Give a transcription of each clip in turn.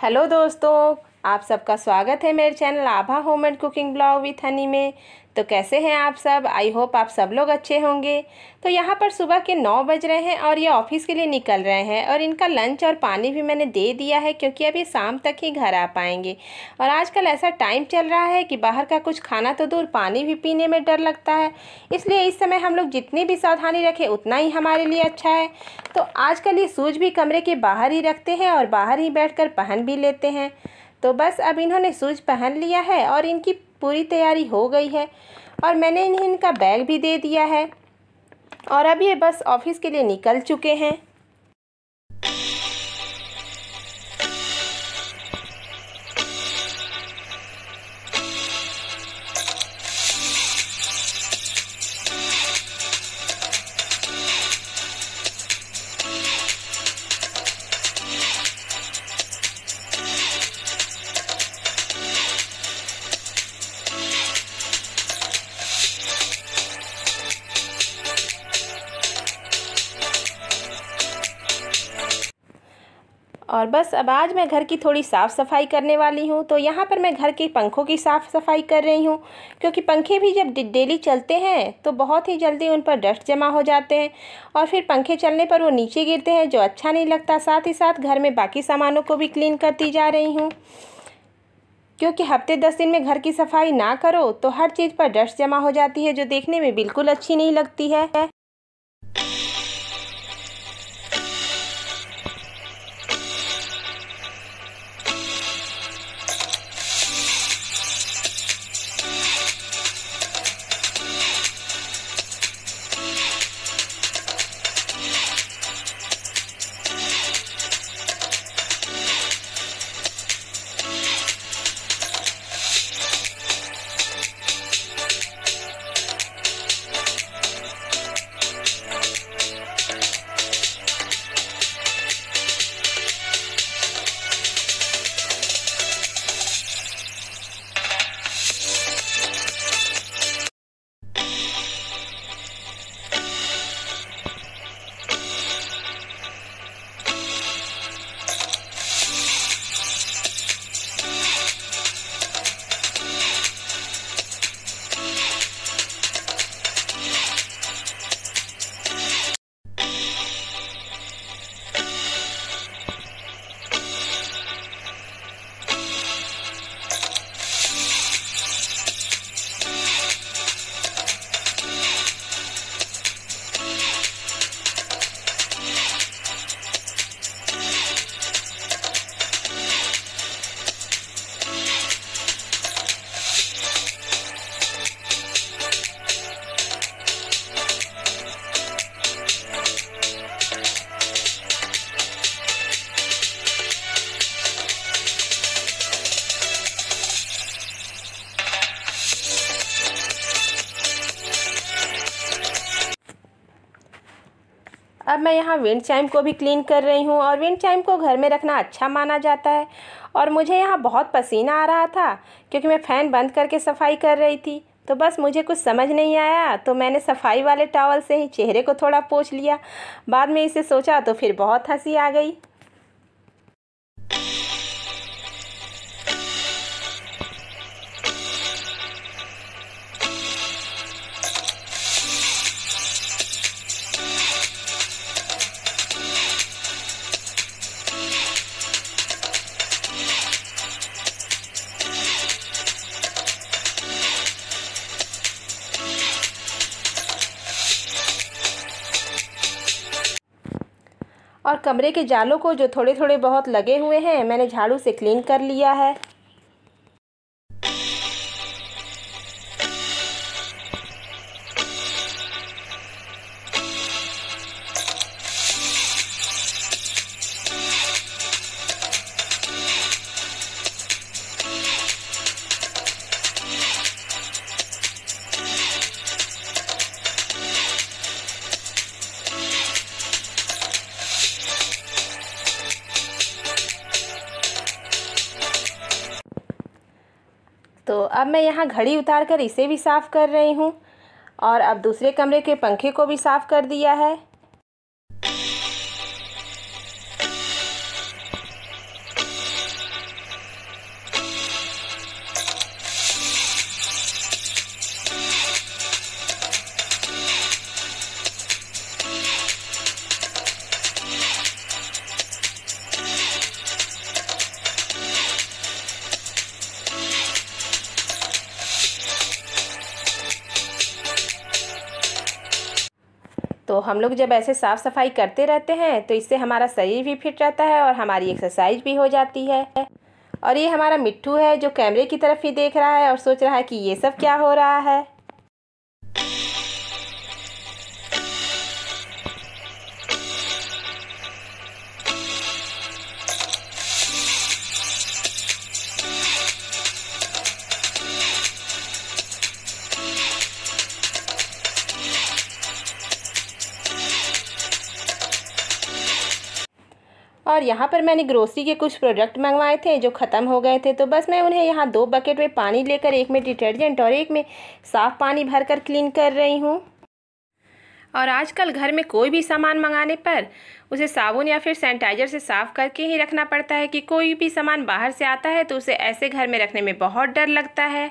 Hello दोस्तों, आप सबका स्वागत है मेरे channel Abha home and cooking blog with Honey में। तो कैसे हैं आप सब? आई होप आप सब लोग अच्छे होंगे। तो यहाँ पर सुबह के 9 बज रहे हैं और ये ऑफिस के लिए निकल रहे हैं और इनका लंच और पानी भी मैंने दे दिया है क्योंकि अभी शाम तक ही घर आ पाएंगे। और आजकल ऐसा टाइम चल रहा है कि बाहर का कुछ खाना तो दूर, पानी भी पीने में डर लगता है। इसलिए इस समय हम लोग जितनी भी सावधानी रखें उतना ही हमारे लिए अच्छा है। तो आजकल ये शूज़ भी कमरे के बाहर ही रखते हैं और बाहर ही बैठकर पहन भी लेते हैं। तो बस अब इन्होंने शूज़ पहन लिया है और इनकी पूरी तैयारी हो गई है और मैंने इन्हें इनका बैग भी दे दिया है और अब ये बस ऑफिस के लिए निकल चुके हैं। और बस अब आज मैं घर की थोड़ी साफ़ सफाई करने वाली हूँ। तो यहाँ पर मैं घर के पंखों की साफ़ सफाई कर रही हूँ क्योंकि पंखे भी जब डेली चलते हैं तो बहुत ही जल्दी उन पर डस्ट जमा हो जाते हैं और फिर पंखे चलने पर वो नीचे गिरते हैं, जो अच्छा नहीं लगता। साथ ही साथ घर में बाकी सामानों को भी क्लीन करती जा रही हूँ क्योंकि हफ्ते 10 दिन में घर की सफाई ना करो तो हर चीज़ पर डस्ट जमा हो जाती है, जो देखने में बिल्कुल अच्छी नहीं लगती है। अब मैं यहाँ विंड चाइम को भी क्लीन कर रही हूँ और विंड चाइम को घर में रखना अच्छा माना जाता है। और मुझे यहाँ बहुत पसीना आ रहा था क्योंकि मैं फ़ैन बंद करके सफाई कर रही थी। तो बस मुझे कुछ समझ नहीं आया तो मैंने सफाई वाले टॉवल से ही चेहरे को थोड़ा पोंछ लिया। बाद में इसे सोचा तो फिर बहुत हंसी आ गई। और कमरे के जालों को जो थोड़े थोड़े बहुत लगे हुए हैं मैंने झाड़ू से क्लीन कर लिया है। तो अब मैं यहाँ घड़ी उतार कर इसे भी साफ़ कर रही हूँ और अब दूसरे कमरे के पंखे को भी साफ़ कर दिया है। तो हम लोग जब ऐसे साफ़ सफाई करते रहते हैं तो इससे हमारा शरीर भी फिट रहता है और हमारी एक्सरसाइज भी हो जाती है। और ये हमारा मिट्ठू है जो कैमरे की तरफ ही देख रहा है और सोच रहा है कि ये सब क्या हो रहा है। और यहाँ पर मैंने ग्रोसरी के कुछ प्रोडक्ट मंगवाए थे जो ख़त्म हो गए थे, तो बस मैं उन्हें यहाँ 2 बकेट में पानी लेकर, एक में डिटर्जेंट और एक में साफ़ पानी भरकर क्लीन कर रही हूँ। और आजकल घर में कोई भी सामान मंगाने पर उसे साबुन या फिर सैनिटाइज़र से साफ़ करके ही रखना पड़ता है कि कोई भी सामान बाहर से आता है तो उसे ऐसे घर में रखने में बहुत डर लगता है।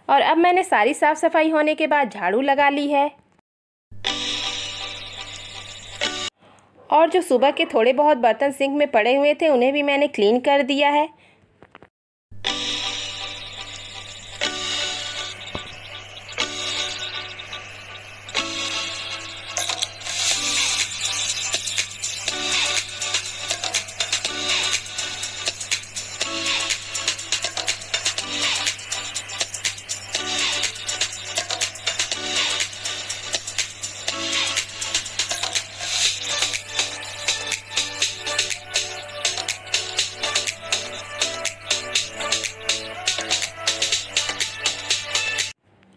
और अब मैंने सारी साफ़ सफाई होने के बाद झाड़ू लगा ली है। और जो सुबह के थोड़े बहुत बर्तन सिंक में पड़े हुए थे उन्हें भी मैंने क्लीन कर दिया है।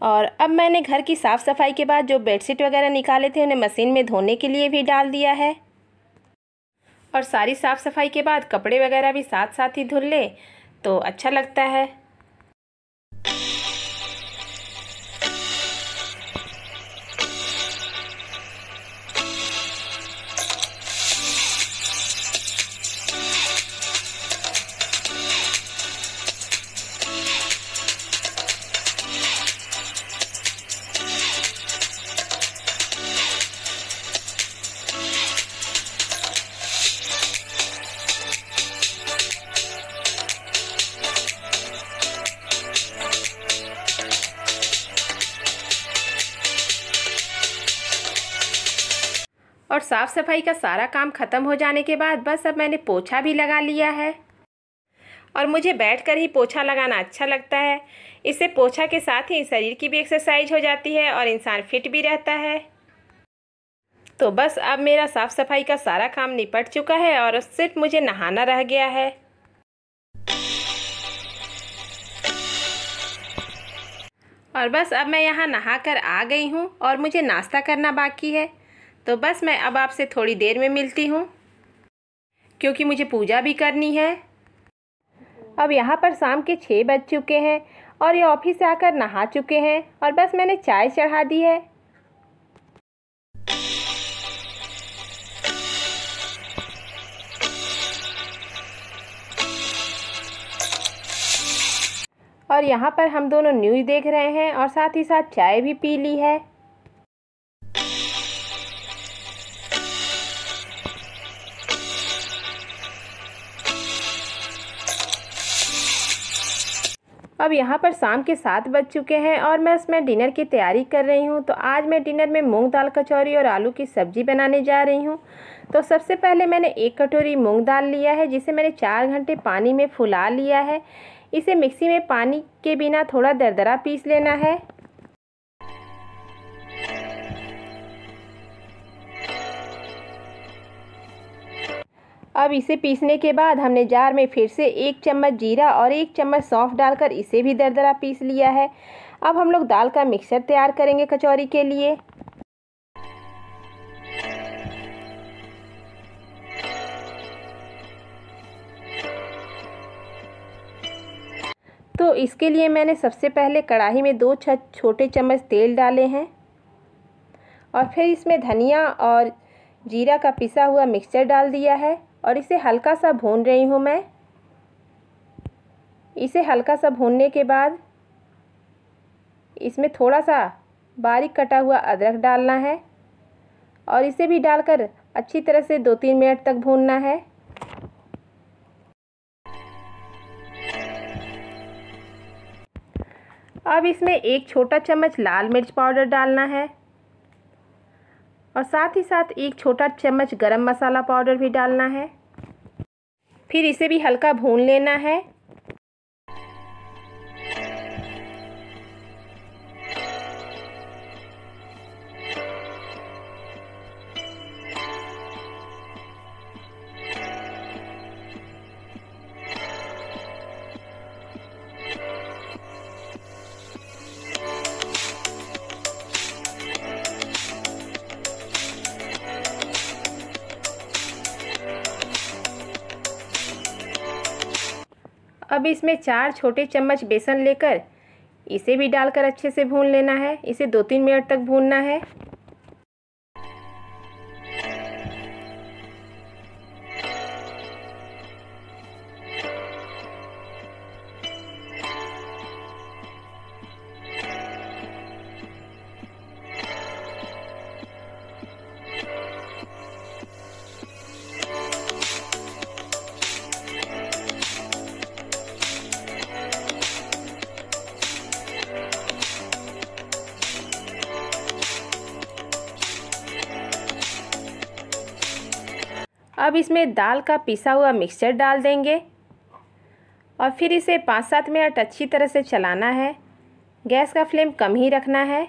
और अब मैंने घर की साफ़ सफाई के बाद जो बेडशीट वगैरह निकाले थे उन्हें मशीन में धोने के लिए भी डाल दिया है। और सारी साफ़ सफाई के बाद कपड़े वगैरह भी साथ साथ ही धुल ले तो अच्छा लगता है। और साफ़ सफाई का सारा काम ख़त्म हो जाने के बाद बस अब मैंने पोछा भी लगा लिया है। और मुझे बैठकर ही पोछा लगाना अच्छा लगता है। इससे पोछा के साथ ही शरीर की भी एक्सरसाइज हो जाती है और इंसान फिट भी रहता है। तो बस अब मेरा साफ़ सफाई का सारा काम निपट चुका है और सिर्फ मुझे नहाना रह गया है। और बस अब मैं यहाँ नहाकर आ गई हूँ और मुझे नाश्ता करना बाकी है। तो बस मैं अब आपसे थोड़ी देर में मिलती हूँ क्योंकि मुझे पूजा भी करनी है। अब यहाँ पर शाम के 6 बज चुके हैं और ये ऑफिस से आकर नहा चुके हैं और बस मैंने चाय चढ़ा दी है। और यहाँ पर हम दोनों न्यूज़ देख रहे हैं और साथ ही साथ चाय भी पी ली है। अब यहाँ पर शाम के 7 बज चुके हैं और मैं इसमें डिनर की तैयारी कर रही हूँ। तो आज मैं डिनर में मूंग दाल कचौरी और आलू की सब्ज़ी बनाने जा रही हूँ। तो सबसे पहले मैंने 1 कटोरी मूंग दाल लिया है जिसे मैंने 4 घंटे पानी में फुला लिया है। इसे मिक्सी में पानी के बिना थोड़ा दरदरा पीस लेना है। अब इसे पीसने के बाद हमने जार में फिर से 1 चम्मच जीरा और 1 चम्मच सौंफ डालकर इसे भी दरदरा पीस लिया है। अब हम लोग दाल का मिक्सचर तैयार करेंगे कचौरी के लिए। तो इसके लिए मैंने सबसे पहले कढ़ाई में 2 छोटे चम्मच तेल डाले हैं और फिर इसमें धनिया और जीरा का पिसा हुआ मिक्सचर डाल दिया है और इसे हल्का सा भून रही हूँ मैं। इसे हल्का सा भूनने के बाद इसमें थोड़ा सा बारीक कटा हुआ अदरक डालना है और इसे भी डालकर अच्छी तरह से 2-3 मिनट तक भूनना है। अब इसमें 1 छोटा चम्मच लाल मिर्च पाउडर डालना है और साथ ही साथ 1 छोटा चम्मच गरम मसाला पाउडर भी डालना है। फिर इसे भी हल्का भून लेना है। अब इसमें 4 छोटे चम्मच बेसन लेकर इसे भी डालकर अच्छे से भून लेना है। इसे 2-3 मिनट तक भूनना है। अब इसमें दाल का पिसा हुआ मिक्सचर डाल देंगे और फिर इसे 5-7 मिनट अच्छी तरह से चलाना है। गैस का फ्लेम कम ही रखना है।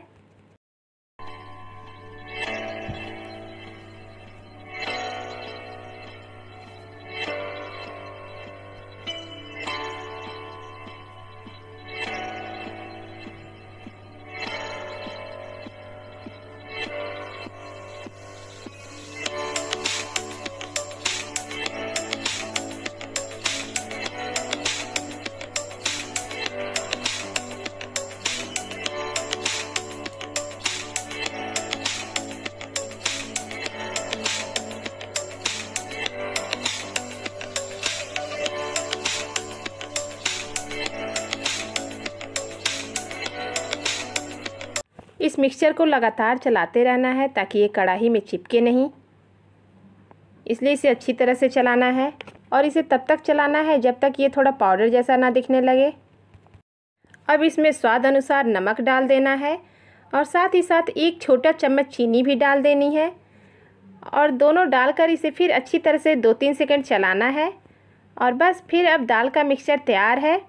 इस मिक्सचर को लगातार चलाते रहना है ताकि ये कढ़ाई में चिपके नहीं, इसलिए इसे अच्छी तरह से चलाना है और इसे तब तक चलाना है जब तक ये थोड़ा पाउडर जैसा ना दिखने लगे। अब इसमें स्वाद अनुसार नमक डाल देना है और साथ ही साथ 1 छोटा चम्मच चीनी भी डाल देनी है और दोनों डालकर इसे फिर अच्छी तरह से 2-3 सेकंड चलाना है और बस फिर अब दाल का मिक्सचर तैयार है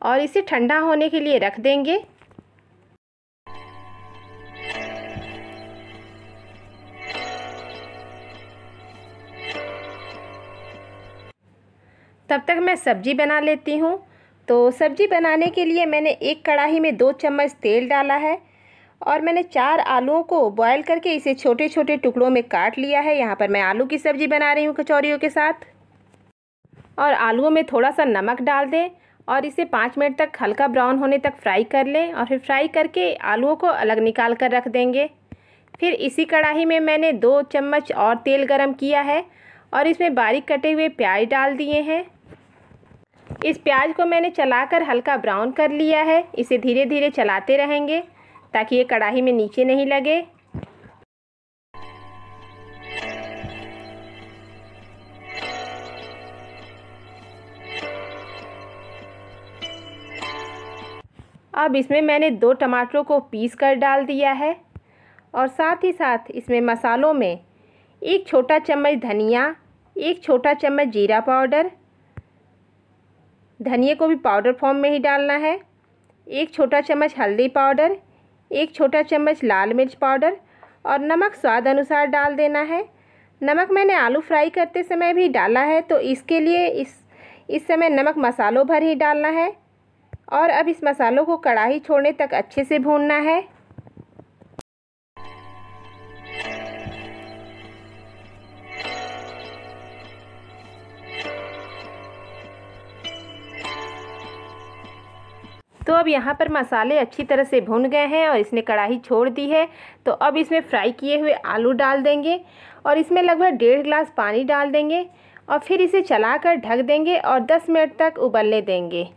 और इसे ठंडा होने के लिए रख देंगे। तब तक मैं सब्ज़ी बना लेती हूँ। तो सब्ज़ी बनाने के लिए मैंने एक कढ़ाई में 2 चम्मच तेल डाला है और मैंने 4 आलूओं को बॉयल करके इसे छोटे छोटे टुकड़ों में काट लिया है। यहाँ पर मैं आलू की सब्ज़ी बना रही हूँ कचौरियों के साथ। और आलूओं में थोड़ा सा नमक डाल दें और इसे 5 मिनट तक हल्का ब्राउन होने तक फ्राई कर लें और फिर फ्राई करके आलूओं को अलग निकाल कर रख देंगे। फिर इसी कढ़ाई में मैंने 2 चम्मच और तेल गरम किया है और इसमें बारीक कटे हुए प्याज डाल दिए हैं। इस प्याज को मैंने चलाकर हल्का ब्राउन कर लिया है। इसे धीरे धीरे चलाते रहेंगे ताकि ये कढ़ाई में नीचे नहीं लगे। अब इसमें मैंने 2 टमाटरों को पीस कर डाल दिया है और साथ ही साथ इसमें मसालों में 1 छोटा चम्मच धनिया, 1 छोटा चम्मच जीरा पाउडर, धनिया को भी पाउडर फॉर्म में ही डालना है, 1 छोटा चम्मच हल्दी पाउडर, 1 छोटा चम्मच लाल मिर्च पाउडर और नमक स्वाद अनुसार डाल देना है। नमक मैंने आलू फ्राई करते समय भी डाला है, तो इसके लिए इस समय नमक मसालों भर ही डालना है। और अब इस मसालों को कढ़ाई छोड़ने तक अच्छे से भूनना है। तो अब यहाँ पर मसाले अच्छी तरह से भुन गए हैं और इसने कढ़ाई छोड़ दी है। तो अब इसमें फ्राई किए हुए आलू डाल देंगे और इसमें लगभग 1.5 गिलास पानी डाल देंगे और फिर इसे चलाकर ढक देंगे और 10 मिनट तक उबलने देंगे।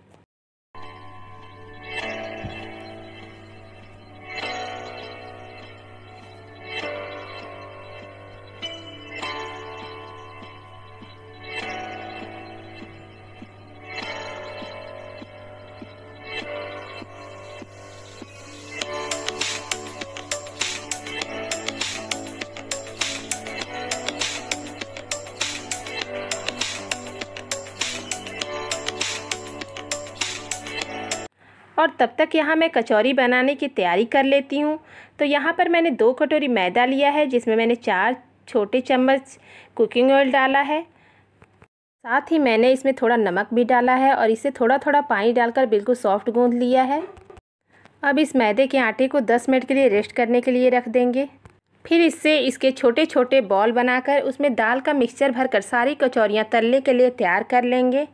और तब तक यहाँ मैं कचौरी बनाने की तैयारी कर लेती हूँ। तो यहाँ पर मैंने 2 कटोरी मैदा लिया है, जिसमें मैंने 4 छोटे चम्मच कुकिंग ऑयल डाला है। साथ ही मैंने इसमें थोड़ा नमक भी डाला है और इसे थोड़ा थोड़ा पानी डालकर बिल्कुल सॉफ्ट गूंद लिया है। अब इस मैदे के आटे को 10 मिनट के लिए रेस्ट करने के लिए रख देंगे। फिर इसके छोटे छोटे बॉल बनाकर उसमें दाल का मिक्सचर भरकर सारी कचौरियाँ तलने के लिए तैयार कर लेंगे।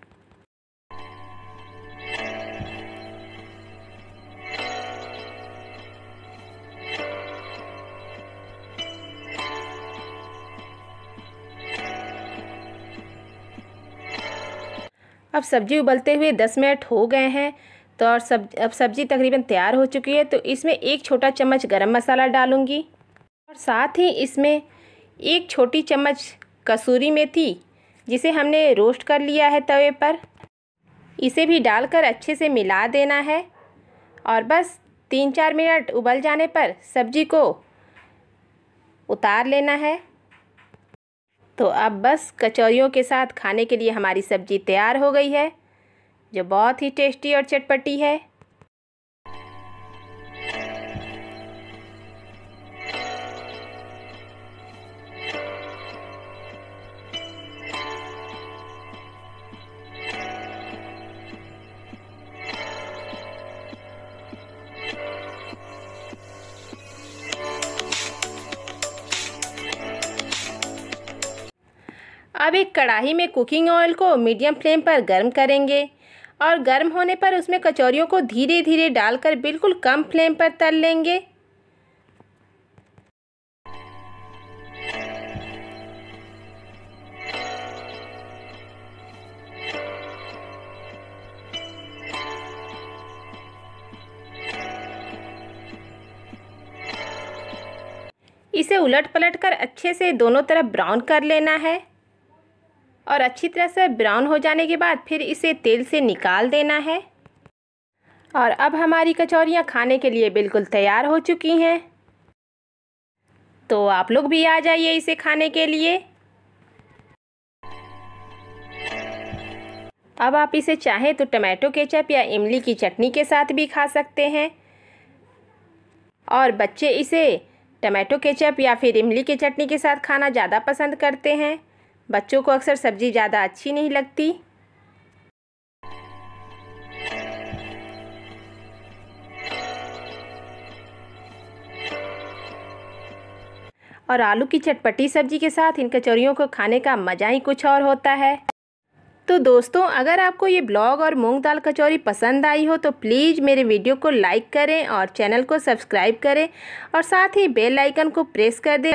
अब सब्ज़ी उबलते हुए 10 मिनट हो गए हैं। तो और अब सब्ज़ी तकरीबन तैयार हो चुकी है। तो इसमें 1 छोटा चम्मच गरम मसाला डालूंगी और साथ ही इसमें 1 छोटी चम्मच कसूरी मेथी, जिसे हमने रोस्ट कर लिया है तवे पर, इसे भी डालकर अच्छे से मिला देना है। और बस 3-4 मिनट उबल जाने पर सब्ज़ी को उतार लेना है। तो अब बस कचौरियों के साथ खाने के लिए हमारी सब्ज़ी तैयार हो गई है, जो बहुत ही टेस्टी और चटपटी है। अब एक कढ़ाई में कुकिंग ऑयल को मीडियम फ्लेम पर गर्म करेंगे और गर्म होने पर उसमें कचौरियों को धीरे धीरे डालकर बिल्कुल कम फ्लेम पर तल लेंगे। इसे उलट पलट कर अच्छे से दोनों तरफ ब्राउन कर लेना है और अच्छी तरह से ब्राउन हो जाने के बाद फिर इसे तेल से निकाल देना है। और अब हमारी कचौरियाँ खाने के लिए बिल्कुल तैयार हो चुकी हैं। तो आप लोग भी आ जाइए इसे खाने के लिए। अब आप इसे चाहें तो टमाटो केचप या इमली की चटनी के साथ भी खा सकते हैं। और बच्चे इसे टमाटो केचप या फिर इमली की चटनी के साथ खाना ज़्यादा पसंद करते हैं। बच्चों को अक्सर सब्ज़ी ज़्यादा अच्छी नहीं लगती। और आलू की चटपटी सब्ज़ी के साथ इन कचौरियों को खाने का मज़ा ही कुछ और होता है। तो दोस्तों, अगर आपको ये ब्लॉग और मूंग दाल कचौरी पसंद आई हो तो प्लीज़ मेरे वीडियो को लाइक करें और चैनल को सब्सक्राइब करें और साथ ही बेल आइकन को प्रेस कर दें।